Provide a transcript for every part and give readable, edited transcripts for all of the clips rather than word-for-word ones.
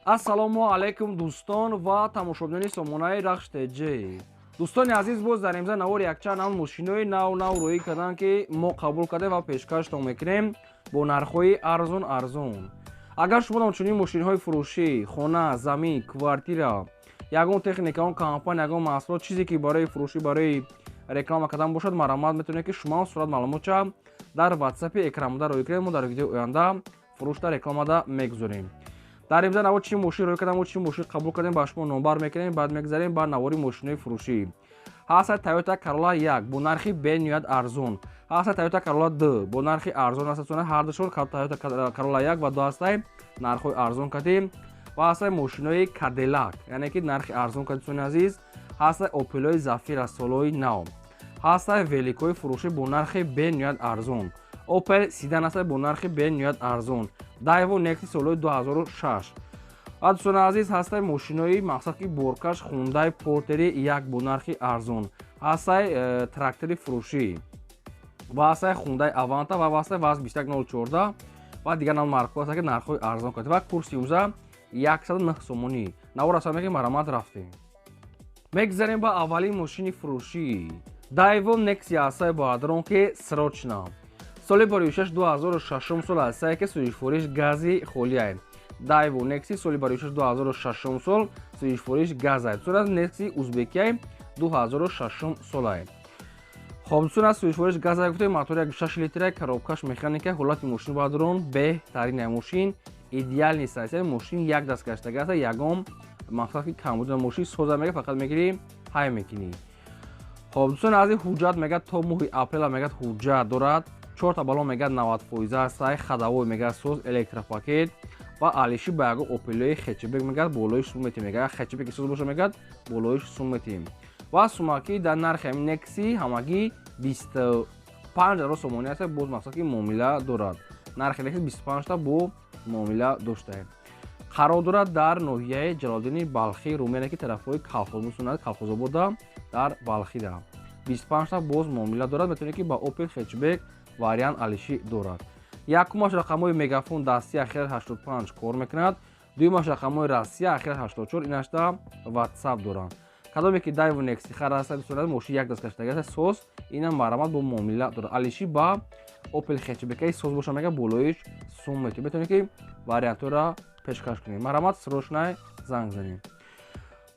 ассалому алайкум дӯстон ва тамошобинони сомонаи рахш теҷ. дӯстони азиз, боз дар имза навори якчанд навъ мошинои нав рӯӣ карданд, ки мо қабул кардем ва пешкаштон мекунем бо нархҳои арзон. агар шумо дар чунин мошинҳои фурӯшӣ, хона, замин, квартира, ягон техника, ягон компания, ягон маҳсулот, чизе ки барои фурӯшӣ, барои реклама кардан бошад, марамат метавонед ки шумо сурат маълумота дар ватсапи экранмуда рӯй кунед. мо дар видеои оянда фурӯшда рекламада мегузорем. дар имза навор чӣ мошин рӯй кардем, чӣ мошин қабул кардем, ба шумо номбар мекунем, баъд мегзарем ба навори мошинои фурӯшӣ. ҳаста Toyota Corolla 1 бо нархи бениҳоят арзон, ҳаста Toyota Corolla 2 бо нархи арзон ҳастанд. ҳардушон Toyota Corolla 1 ва 2 ҳастанд нархҳои арзон кардем. ва ҳастанд мошинои Cadillac, яъне ки нархи арзон кардем. дӯстони азиз, ҳастанд Opel-ои Zafira солҳои нав, ҳастанд великои фурӯшӣ бо нархи бениҳоят арзон, Opel Sedan ҳастанд бо нархи бениҳоят арзон, Daewoo Nexi солҳои 2006. ва дӯстони азиз, ҳастанд мошинои мақсад ки боркаш Hyundai Porter 1 бо нархи арзон, ҳастанд трактори фурӯшӣ ва ҳастанд Hyundai Avanta ва ҳастанд ВАЗ 21014 ва дигар маркаҳо ҳастанд ки нархҳои арзон кардем. ва курси ӯза 109 сомонӣ. навор ҳастанд ки марамат рафтем. мегзарем ба аввалин мошини фурӯшӣ. Daewoo Nexi ҳастанд бо адронки срочна. соли барои 2006 сол ҳастанд ки сӯзишвориш гази холиаст. Daewoo Nexi соли барои 2006 сол сӯзишвориш газ аст. дӯстон аз Nexi Узбекия 2006 сол аст. хоб дӯстон аз сӯзишвориш газ гуфтем, мотори 6 литра, коробкаш механика, ҳолати мошин ба дрон беҳтарин мошин, идеал нест аст. мошин як даст гаштага аст, ягон мақсад ки камбудани мошин соза мега, фақат мегири ҳай мекунӣ. хоб дӯстон аз ҳуҷҷат мегӯяд то моҳи апрел мегӯяд ҳуҷҷат дорад. 4 та балон мегӯяд 90% аст, хадавой мегӯяд соз, электропакет ва алиши ба ягон Opel-ои хетчбек мегӯяд болоиш сум метим, мегӯяд хетчбеки соз боша мегӯяд болоиш сум метим. ва сумаки дар нархи Nexi ҳамагӣ 25000 сомонӣ аст. боз мақсад ки муомила дорад. нархи Nexi 25 та бо муомила доштааст. қарор дорад дар ноҳияи Ҷалолиддини Балхи, Румияне ки тарафҳои Калхозобода дар Балхида. 25 та боз муомила дорад. метавонед ки ба Opel хетчбек вариант алиши дорад. якумаш рақамҳои мегафон дастӣ ахираш 85 кор мекунад. дуюмаш рақамҳои растия ахираш 84, инашта WhatsApp доранд. кадоме ки Daewoo Nexi хар аст, дӯстон мошин як даст гаштага аст, соз, инам марамат бо муомила дорад. алиши ба Opel хетчбекаи соз боша мега болоиш сум метавонед. метавонед ки вариантҳоро пешкаш кунед. марамат срочна занг занед.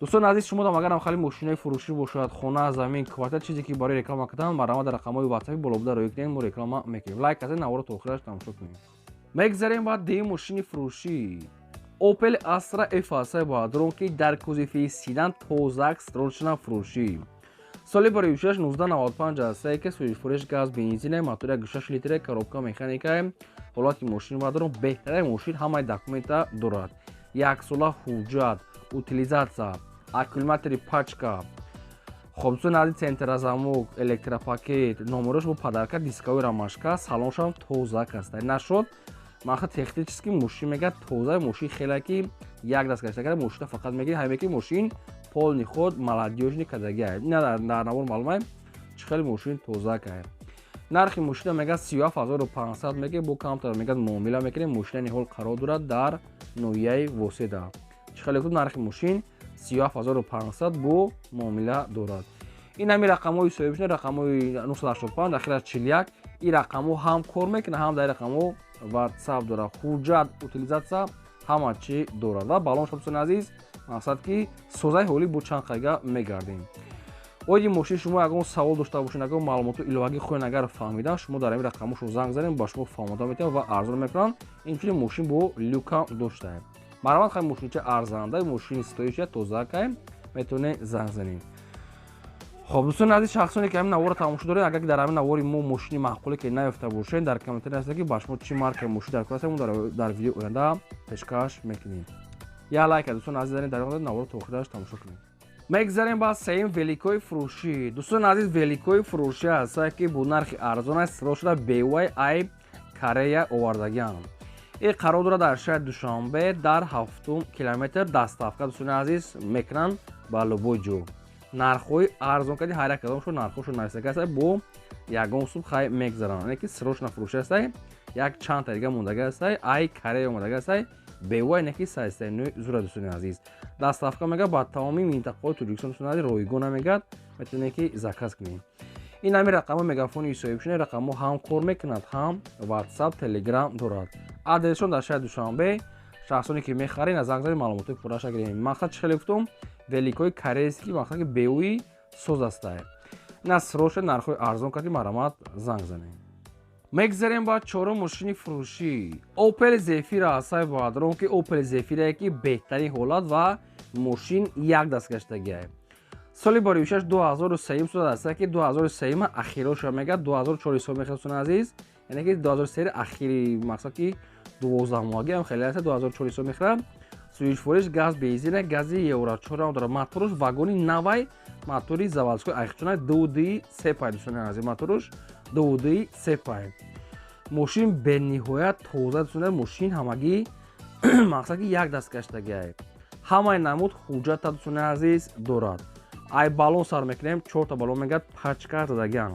дӯстони азиз, шумо дам агарам хали мошинаи фурӯшӣ бошад, хона, замин, квартира, чизе ки барои реклама кардан, марамат дар рақамҳои WhatsApp болобуда рӯй кунед, мо реклама мекунем. лайк казед, наворо то охираш тамошо кунед. мегзарем ба дуюм мошини фурӯшӣ. Opel Astra F ҳастанд бо адронки дар кузови Sedan тозак срочна фурӯшӣ. соли барои 1995 ҳастанд ки сӯзишвориш газ бензин, мотори 6 литра, коробка механика, ҳолати мошин ба дрон беҳтарин мошин, ҳамаи документа дорад. яксола ҳуҷҷат, утилизатсия, аккумулятори пачка, хоб дӯстон аз центразамок, электропакет, номерош бо падарка, дискови рамашка, салоншам тозак аст. нашод мақсад технически мошин мегӯяд тоза, мошин хеле ки як даст гаштага, мошина фақат мегири ҳай меки мошин полни ход молодёжни кадаги аст. ина дар навор маълум чӣ хеле мошин тозак аст. нархи мошина мегӯяд 37500 меги, бо камтар мегӯяд муомила мекунем. мошина ниҳол қарор дорад дар ноҳияи Воседа. чӣ хеле хуб, нархи мошин 37500 бо муомила дорад. ин ҳамин рақамҳои соҳибшон, рақамҳои 985 ахираш 41, ин рақамҳо ҳам кор мекунад, ҳам дар рақамҳо WhatsApp дорад. ҳуҷҷат, утилизатсия ҳама чӣ дорад. ва балон шуд дӯстони азиз, мақсад ки созаи ҳолӣ бо чанд қайга мегардем. оид мошин шумо ягон савол дошта бошед, ягон маълумоти иловагӣ хоҳед агар фаҳмидан, шумо дар ҳамин рақамҳошон занг занед, ба шумо фаҳмода метавонад ва арзон мекунанд. инчунин мошин бо люкам доштааст. марамат хай мошинча арзанда, мошини стоишия тозака, метавонед занг занед. хоб дӯстони азиз, шахсоне ки ҳамин наворро тамошо доред, агар ки дар ҳамин навори мо мошини маъқуле ки наёфта бошед, дар комментари ҳастед ки ба шумо чӣ маркаи мошин дар кор аст, мо дар видеои оянда пешкаш мекунем. я лайк дӯстони азиз занед, дар наворро то охираш тамошо кунед. мегзарем ба сеюм великои фурӯшӣ. дӯстони азиз, великои фурӯшӣ ҳастанд ки бо нархи арзон аст, срочна BYD Корея овардагианд. ин қарор дорад дар шаҳри Душанбе дар 7 километр доставка дӯстони азиз мекунанд ба любой ҷо. нархҳои арзон карди ҳар як кадомшон нархҳошон нависака аст, бо ягон сум хай мегзаранд. яъне ки срочна фурӯшӣ аст, як чанд та дига мондага аст, ай Корея омадага аст, бева инаки 309 зура дӯстони азиз. Дастафка мегӯяд ба тамоми минтақаҳои Тоҷикистон дӯстони азиз ройгона мегӯяд, метавонед ки заказ кунед. ин ҳамин рақамҳо мегафони соҳибшуни рақамҳо ҳам кор мекунад, ҳам WhatsApp, Telegram дорад. Адресшон дар шаҳри Душанбе. Шахсоне ки мехаред аз занг занед маълумотои пурраша гирем. Мақсад чӣ хеле гуфтум? Великои корейский мақсад ки беои соз астае. ина сроша нархҳои арзон карди марамат занг занед. мегзарем ба чорум мошини фурӯшӣ. Opel Zafira ҳастаи боадрон ки Opel Zafira ки беҳтарин ҳолат ва мошин як даст гаштагиае. соли бори 2003 сода ҳастае ки 2003 ахироша мегӯяд 2004 сол мехелсони азиз. яъне ки 2003 ахири мақсад ки 12 моҳагӣ ҳам хеле аст 2004 сол мехӯрад. Суишфориш газ бензина гази евро 4 дора моторуш вагони навай мотори заводской айхчона 2.3 пай дӯстони азиз моторуш 2.3 пай. мошин бениҳоят тоза дӯстони мошин ҳамагӣ мақсад ки як даст гаштагиае. ҳамаи намуд ҳуҷҷата дӯстони азиз дорад. ай балон сар мекунем 4 та балон мегӯяд пачка задагиам.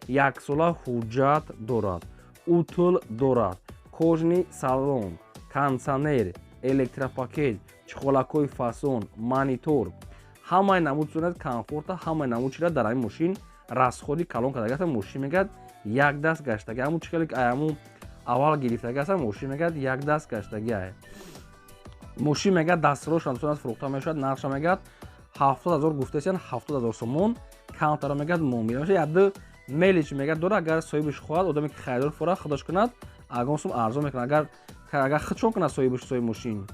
як сола ҳуҷҷат дорад. утл дорад. кожни салон, кондитсионер, электропакет, чухолакҳои фасон, монитор. ҳамаи намуд дӯстони комфорта, ҳамаи намуд чида дар ҳамин мошин расходи калон кардагаста мошин мегӯяд як даст гаштаги. ҳамун чӣ хеле ҳамун аввал гирифтаги аста мошин мегӯяд як даст гаштагиае. мошин мегӯяд дастроша дӯстони аз фурӯхта мешавад. нархша мегӯяд 70000 гуфтаистан 70000 сомон. каунтара мегӯяд муомила мешавад. яду мелич мегӯяд дора агар соҳибиш хоҳад одаме ки харидор фора худош кунад агон сум арзон мекунад. агар худшон кунад соҳибиш соҳиби мошин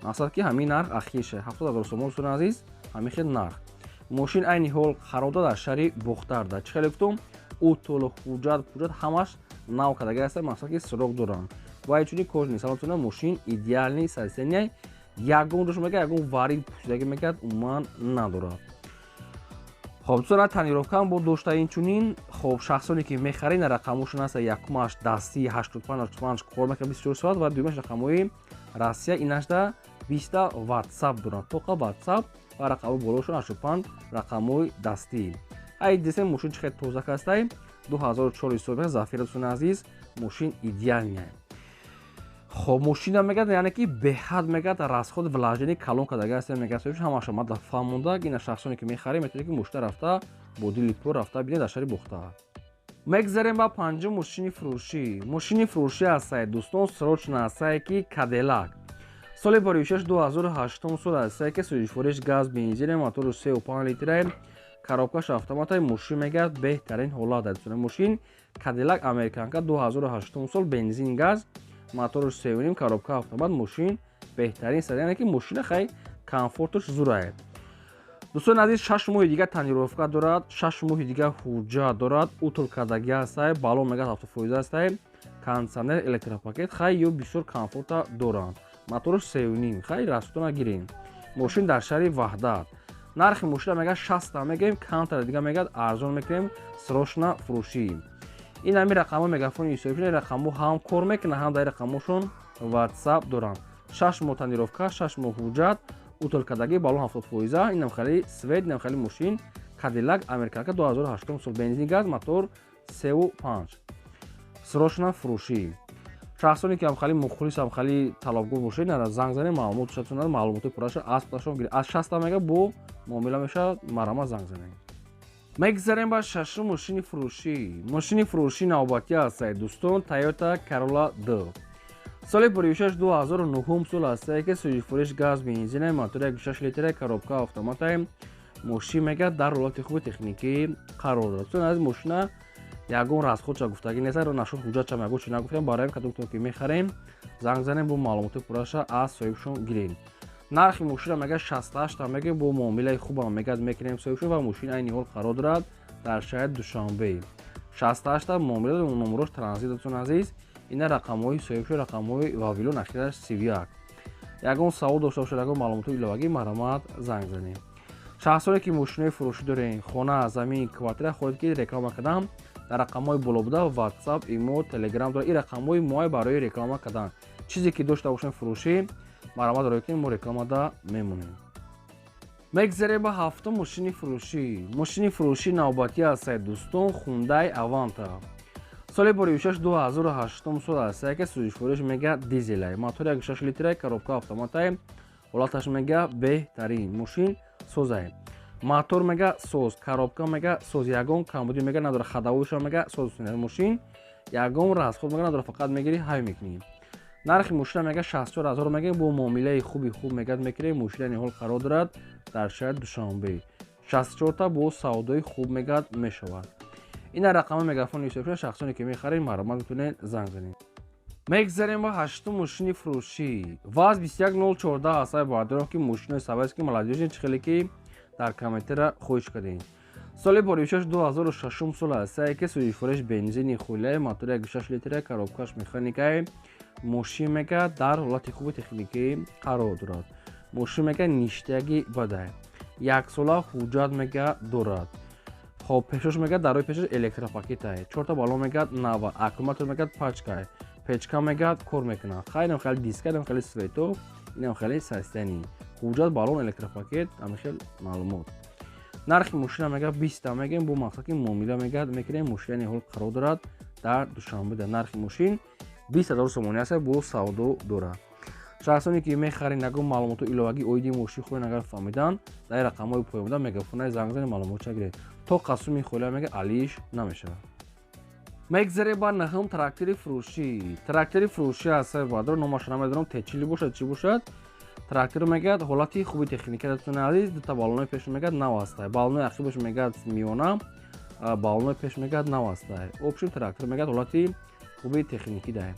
мақсад ки ҳамин нарх ахирша 70000 сомон дӯстони азиз ҳамин хел нарх. мошин айни ҳол қарор дорад дар шаҳри бухтарда. чӣ хеле гуфтум? утл ҳуҷҷат ҳамаш нав кардаги аст мақсад ки суроғ дорам. ва инчунин кожни салон дӯстони мошин идеални садисения ягон дош мегӯяд ягон варид пӯшидаги мегӯяд умуман надорад. хоб дӯстон танировкаам бо дошта инчунин хоб шахсоне ки мехаред рақамҳошон аста якумаш дастии 85 кор мекунад 24 соат ва дуюмаш рақамҳои Россия инашда 20 WhatsApp дорад. тоқа WhatsApp ва рақамҳои болошон 85 рақамҳои дастӣ. ай десем мошин чӣ хеле тоза кастае 2004 соли Zafira дӯстони азиз мошин идеалния. хоб мошина мегӯяд яъне ки беҳад мегӯяд расход влажени калон кардаги аст мегӯяд ҳамаша мада фаҳмонда ина шахсоне ки мехаред метавонед ки мошина рафта бо дили пур рафта бинед дар шаҳри бухта. мегзарем ба панҷум мошини фурӯшӣ. мошини фурӯшӣ ҳастае дӯстон срочна ҳастае ки Cadillac. соли бори 2008 сол ҳастае ки суишфориш газ бензина мотору 3.5 литрае коробкаш автоматаи мошин мегӯяд беҳтарин ҳолат дӯстони мошин Cadillac Americanka 2008 сол бензин газ моторуш 3.5 коробка автомат мошин беҳтарин сад яъне ки мошина хай комфортуш зурае. дӯстони азиз 6 моҳи дига танировка дорад. 6 моҳи дига ҳуҷҷат дорад. утл кардаги астае балон мегӯяд 70% астае кондитсионер электропакет хай ё бисёр комфорта доранд. моторуш 3.5 хай расхудона гирем. мошин дар шаҳри ваҳдат. нархи мошина мегӯяд 60 мегӯем каунтара дига мегӯяд арзон мекунем срочна фурӯшӣ. ин ҳамин рақамҳо мегафони ҳисобшуни рақамҳо ҳам кор мекунад ҳам дар рақамҳошон WhatsApp доранд. 6 моҳ танировка 6 моҳ ҳуҷҷат утл кардаги балон 70%. инам хали свет инам хали мошин Cadillac Americanka 2008 сол бензин газ мотор 3.5 срочна фурӯшӣ. шахсоне ки ҳамхали мухлис ҳамхали талабгор бошед нара занг занед маълумотошон маълумотои пурраша аз худашон гиред. аз 60 мега бо муомила мешавад марама занг занед. мегзарем ба шашум мошини фурӯшӣ. мошини фурӯшӣ навбатӣ ҳастае дӯстон Toyota Corolla 2. соли бори 2009 сол ҳастае ки суишфориш газ бензина мотори 1.6 литра коробка автоматае мошин мегӯяд дар ҳолати хуби техникӣ қарор дорад. дӯстон аз мошина ягон расходша гуфтагӣ нест нашуд ҳуҷҷатша ягон чи нагуфтем барои кадомтон ки мехарем занг занем бо маълумоти пурраша аз соҳибшон гирем. нархи мошина мегӯяд 68 мегӯем бо муомилаи хубам мегӯяд мекунем соҳибшон ва мошин айни ҳол қарор дорад дар шаҳри Душанбе. 68 муомила номерош транзит дӯстон азиз ина рақамҳои соҳибшон рақамҳои вавилон ахираш 31. ягон савол дошта бошед ягон маълумоти иловагӣ марҳамат занг занем. шахсоне ки мошинаи фурӯшӣ дорем хона замин квартира хоҳед ки реклама кардам дар рақамҳои боло буда WhatsApp, имо, Telegram дорад. ин рақамҳои мои барои реклама кардан. чизе ки дошта бошем фурӯшӣ марҳамат рой кунем мо рекламада мемонем. мегзарем ба ҳафтум мошини фурӯшӣ. мошини фурӯшӣ навбатӣ ҳастае дӯстон Hyundai Avanta. соли бори 2008 сол аст ки сӯзиш фурӯш мега дизелай мотори 1.6 литраи коробка автоматай ҳолаташ мега беҳтарин мошин созай мотор мега соз коробка мега соз ягон камбуди мега надора хадавуша мега соз мошин ягон расход мега надора фақат мегири ҳай мекунӣ нархи мошина мега 64 000 мега бо муомилаи хуб мегад мекунӣ мошина ҳол қарор дорад дар шаҳри Душанбе 64 та бо савдои хуб мегад мешавад ин рақами мегафони ҳисобшуда шахсоне ки мехаред маромад метавонед занг занед мегзарем ба ҳаштум мошини фурӯшӣ ВАЗ 21014 ҳастай бардорам ки мошинои советски молодежи чихеле ки дар комментара хоҳиш кардем соли бори 2006 сол ҳастай ки сӯзиш фурӯш бензини хӯлаи мотори 1.6 литраи коробкаш механикаи мошин мега дар ҳолати хуби техникӣ қарор дорад мошин мега ништияги бадай яксола ҳуҷҷат мега дорад хоб пешош мега дарои пешош электропакетай 4 та балон мегад нава аккумулятор мегад пачкай печка мегад кор мекунад хайнам хеле диска дам хеле свето инам хеле састани ҳуҷҷат балон электропакет амихел маълумот нархи мошина мега 20 та мегем бо мақсад ки муомила мегад мекунем мошини ҳол қарор дорад дар Душанбе дар нархи мошин 20 000 сомони аст бо савдо дорад шахсоне ки мехарин ягон маълумоту иловагӣ оиди мошин хӯрен агар фаҳмидан дар рақамҳои поёмда мегафонай занг зани маълумотша гиред то қасуми хӯла мега алиш намешавад мегзарем ба наҳум трактори фурӯшӣ трактори фурӯшӣ ҳастай бардор номашро намедонам техчили бошад чӣ бошад трактор мегад ҳолати хуби техника дӯстони азиз дута балонои пеш мегад нав ҳастай балонои ақибаш мегад миёна балонои пеш мегад нав ҳастай обшин трактор мегад ҳолати хуби техникӣ дай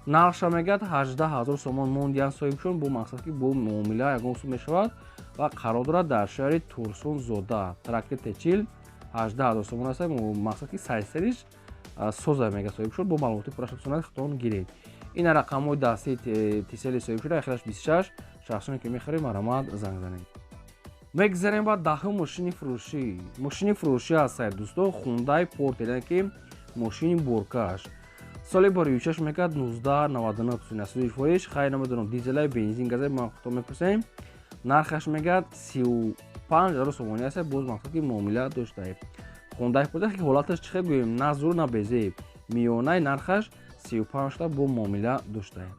нархша мегад 18 000 сомон мондиан соҳибшон бо мақсад ки бо муомила ягон сум мешавад ва қарор дорад дар шаҳри Турсун Зода трактор техчил 18 000 сомон аст мақсад ки сайсариш соза мега соҳибшон бо маълумоти пурашавсонат хитон гиред ин рақамҳои дастии тисели соҳибшуда 126 шахсоне ки мехаред маромад занг занед мегзарем ба даҳум мошини фурӯшӣ ҳастай дӯстон Hyundai Porter ки мошини боркаш соли бори 26 мегад 1999 сӯзиш фурӯш хай намедонам дизелай бензин газай махто мепурсем нархаш мегад 35 000 сомони аст боз мақсад ки муомила доштаед Hyundai Porter ки ҳолаташ чӣ гӯем на зур на безеб миёнаи нархаш 35 та бо муомила доштаед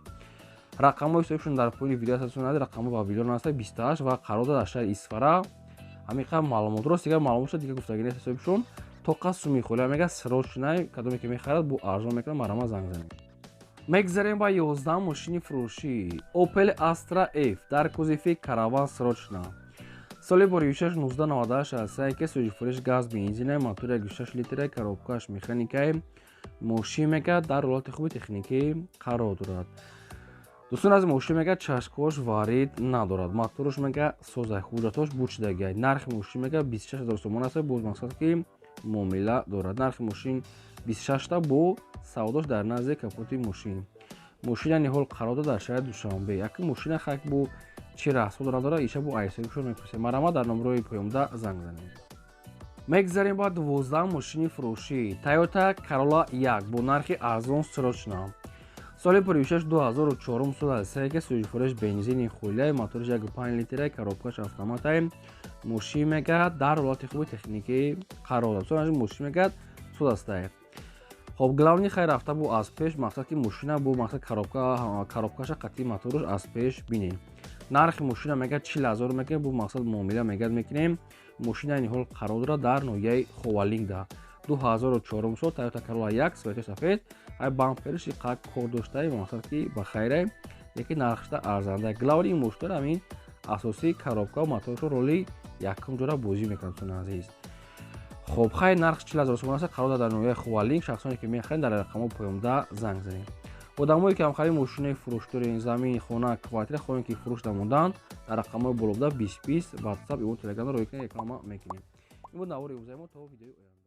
рақамҳои ҳисобшон дар поини видео асосонад рақамҳо ба видео аст 28 ва қарор дар шаҳри Исфара ҳамиқа маълумот рост дигар маълумотша дигар гуфтагӣ нест ҳисобшон то қасуми хӯла мега срочнай кадоме ки мехарад бо арзон мекунад маромад занг занед мегзарем ба 11 мошини фурӯшӣ Opel Astra F дар кузофи караван срочна соли бори 1998 ҳастай ки сӯзиш фурӯш газ бензинай мотори 1.6 литраи коробкаш механикаи мошин мега дар ҳолати хуби техникӣ қарор дорад дӯстон аз мошин мега чашкош варид надорад мотораш мега созай ҳуҷҷатош бурчидагиай нархи мошин мега 26 000 сомон аст боз мақсад ки муомила дорад нархи мошин 26 та бо савдош дар назди капоти мошин мошина ниҳол қарор дорад дар шаҳри Душанбе яки мошина хак бо чӣ расход надорад иша бо айсоибшон мепурсем маромад дар номерои поёмда занг занед мегзарем ба 12 мошини фурӯшӣ Toyota Corolla 1 бо нархи арзон срочна соли бори 26 2004 сол ҳастай ки сӯзиш фурӯш бензини хӯлаи моториш 1.5 литраи коробкаш автоматай мошин мега дар ҳолати хуби техникӣ қарор дорад соли мошин мега суд астае хоб главни хай рафта бо аз пеш мақсад ки мошина бо мақсад коробкаша қатъи мотораш аз пеш бинем нархи мошина мега 40 000 мега бо мақсад муомила мегад мекунем мошина ниҳол қарор дорад дар ноҳияи Ховалинда 2004 сол Toyota Corolla 1 свети сафед ай бампериши қак кор доштаи мақсад ки ба хайре лекин нархшда арзанда главни муштар ҳамин асосии коробка ва моторшо роли якум ҷора бозӣ мекунад дӯстони азиз хоб хай нархи 40 000 сомон аст қарор дар ноҳияи Ховалинг шахсоне ки мехаред дар рақамҳои поёмда занг занед одамое ки ҳамхари мошинаи фурӯшдорен замин хона квартира хоҳем ки фурӯшда монданд дар рақамҳои болода 20 WhatsApp имо Telegram роҳ кунед реклама мекунем ин буд навори имрӯзаи мо то видеои оянда.